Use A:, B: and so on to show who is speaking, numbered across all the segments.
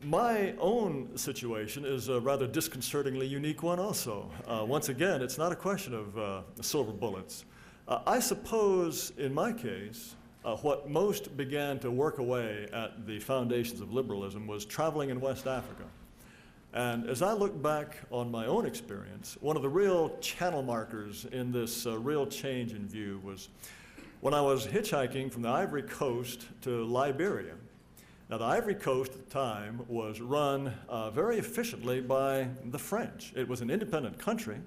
A: My own situation is a rather disconcertingly unique one also. Once again, it's not a question of silver bullets. I suppose, in my case, what most began to work away at the foundations of liberalism was traveling in West Africa. And as I look back on my own experience, one of the real channel markers in this real change in view was when I was hitchhiking from the Ivory Coast to Liberia. Now, the Ivory Coast at the time was run very efficiently by the French. It was an independent country,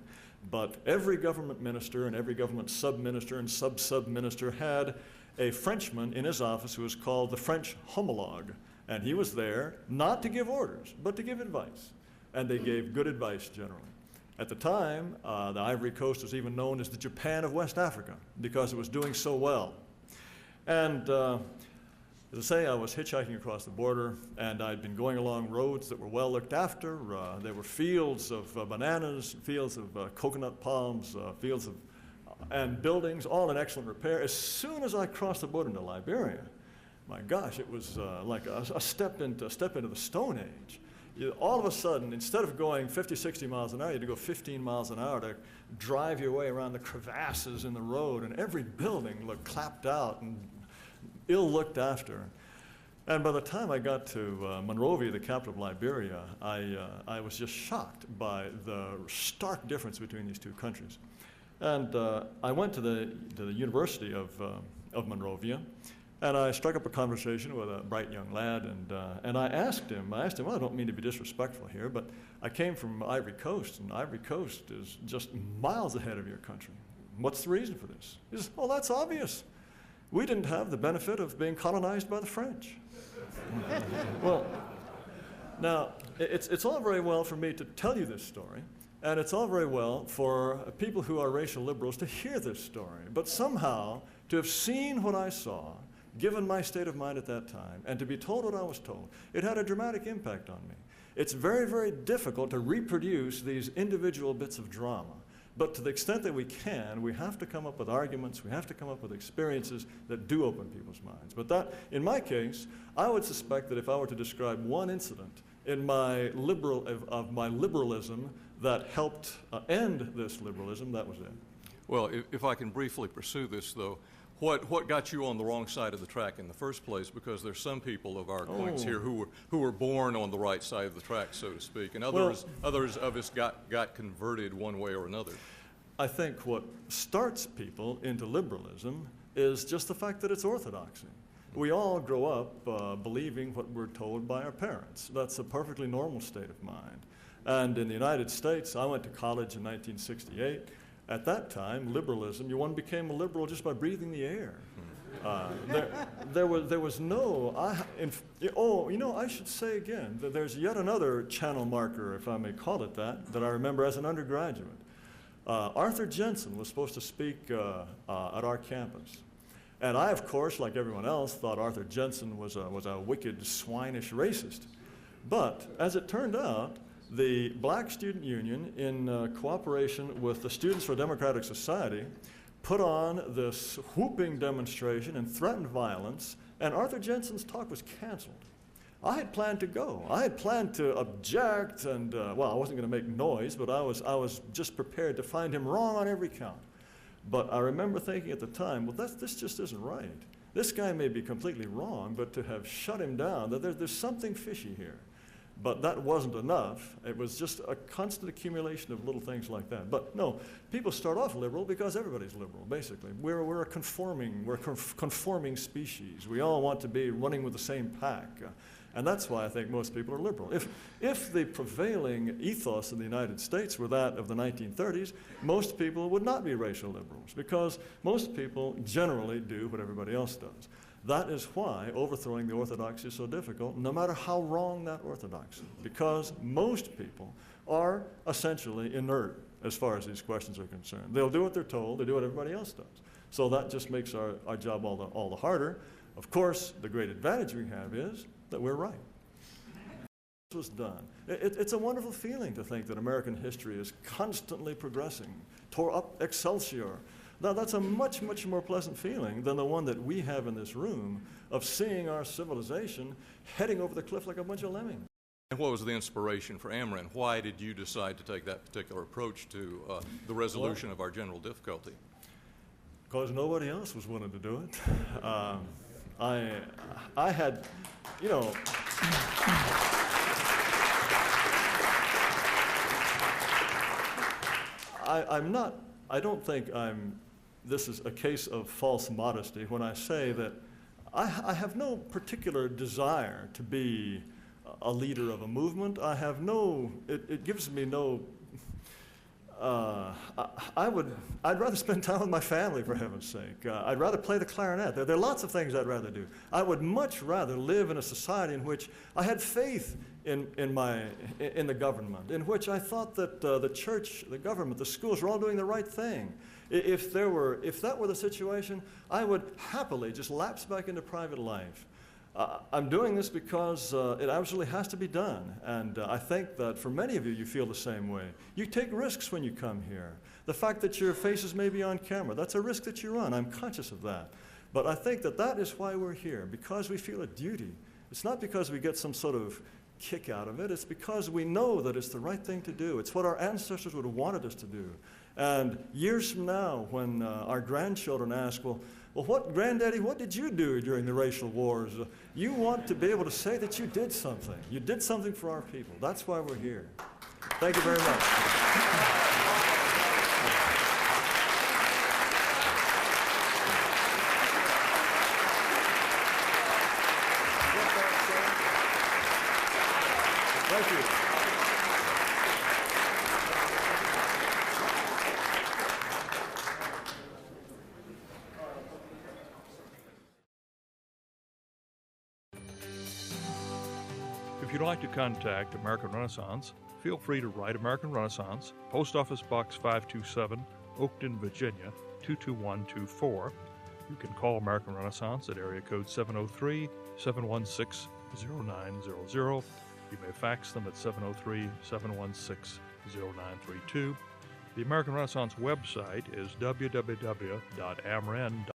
A: but every government minister and every government sub-minister and sub-sub-minister had a Frenchman in his office who was called the French homologue. And he was there not to give orders, but to give advice. And they gave good advice generally. At the time, the Ivory Coast was even known as the Japan of West Africa because it was doing so well. And as I say, I was hitchhiking across the border, and I'd been going along roads that were well looked after. There were fields of bananas, fields of coconut palms, fields of, and buildings, all in excellent repair. As soon as I crossed the border into Liberia, my gosh, it was like a step into the Stone Age. All of a sudden, instead of going 50, 60 miles an hour, you had to go 15 miles an hour to drive your way around the crevasses in the road, and every building looked clapped out and ill looked after. And by the time I got to Monrovia, the capital of Liberia, I was just shocked by the stark difference between these two countries. And I went to the University of Monrovia, and I struck up a conversation with a bright young lad, and I asked him, well, I don't mean to be disrespectful here, but I came from Ivory Coast, and Ivory Coast is just miles ahead of your country. What's the reason for this? He says, well, that's obvious. We didn't have the benefit of being colonized by the French. Well, now, it's all very well for me to tell you this story, and it's all very well for people who are racial liberals to hear this story, but somehow to have seen what I saw, given my state of mind at that time, and to be told what I was told, it had a dramatic impact on me. It's very, very difficult to reproduce these individual bits of drama. But to the extent that we can, we have to come up with arguments, we have to come up with experiences that do open people's minds. But that, in my case, I would suspect that if I were to describe one incident in my liberalism that helped end this liberalism, that was it.
B: Well, if I can briefly pursue this, though, what got you on the wrong side of the track in the first place? Because there's some people of our acquaintance here who were born on the right side of the track, so to speak, and others of us got converted one way or another.
A: I think what starts people into liberalism is just the fact that it's orthodoxy. We all grow up believing what we're told by our parents. That's a perfectly normal state of mind. And in the United States, I went to college in 1968. At that time, liberalism, one became a liberal just by breathing the air. There was no, I should say again that there's yet another channel marker, if I may call it that I remember as an undergraduate. Arthur Jensen was supposed to speak at our campus. And I, of course, like everyone else, thought Arthur Jensen was a wicked, swinish racist. But as it turned out, the Black Student Union, in cooperation with the Students for a Democratic Society, put on this whooping demonstration and threatened violence, and Arthur Jensen's talk was canceled. I had planned to go. I had planned to object, and well, I wasn't going to make noise, but I was just prepared to find him wrong on every count. But I remember thinking at the time, well, this just isn't right. This guy may be completely wrong, but to have shut him down, there's something fishy here. But that wasn't enough. It was just a constant accumulation of little things like that. But no, people start off liberal because everybody's liberal, basically. We're a conforming species. We all want to be running with the same pack. And that's why I think most people are liberal. If the prevailing ethos in the United States were that of the 1930s, most people would not be racial liberals, because most people generally do what everybody else does. That is why overthrowing the orthodoxy is so difficult, no matter how wrong that orthodoxy, because most people are essentially inert as far as these questions are concerned. They'll do what they're told, they do what everybody else does. So that just makes our job all the harder. Of course, the great advantage we have is that we're right. This was done. It's a wonderful feeling to think that American history is constantly progressing, tore up excelsior. Now, that's a much, much more pleasant feeling than the one that we have in this room of seeing our civilization heading over the cliff like a bunch of lemmings.
B: And what was the inspiration for Ameren? Why did you decide to take that particular approach to the resolution of our general difficulty?
A: Because nobody else was willing to do it. I had, you know, I don't think this is a case of false modesty when I say that I have no particular desire to be a leader of a movement. I have no, it gives me no, I'd rather spend time with my family, for heaven's sake. I'd rather play the clarinet. There are lots of things I'd rather do. I would much rather live in a society in which I had faith in the government, in which I thought that the church, the government, the schools were all doing the right thing. If that were the situation, I would happily just lapse back into private life. I'm doing this because it absolutely has to be done, and I think that for many of you, you feel the same way. You take risks when you come here. The fact that your faces may be on camera, that's a risk that you run. I'm conscious of that. But I think that that is why we're here, because we feel a duty. It's not because we get some sort of kick out of it. It's because we know that it's the right thing to do. It's what our ancestors would have wanted us to do. And years from now, when our grandchildren ask, well, Granddaddy, what did you do during the racial wars? You want to be able to say that you did something. You did something for our people. That's why we're here. Thank you very much. Thank you.
C: If you'd like to contact American Renaissance, feel free to write American Renaissance, Post Office Box 527, Oakton, Virginia, 22124. You can call American Renaissance at area code 703-716-0900. You may fax them at 703-716-0932. The American Renaissance website is www.amren.org.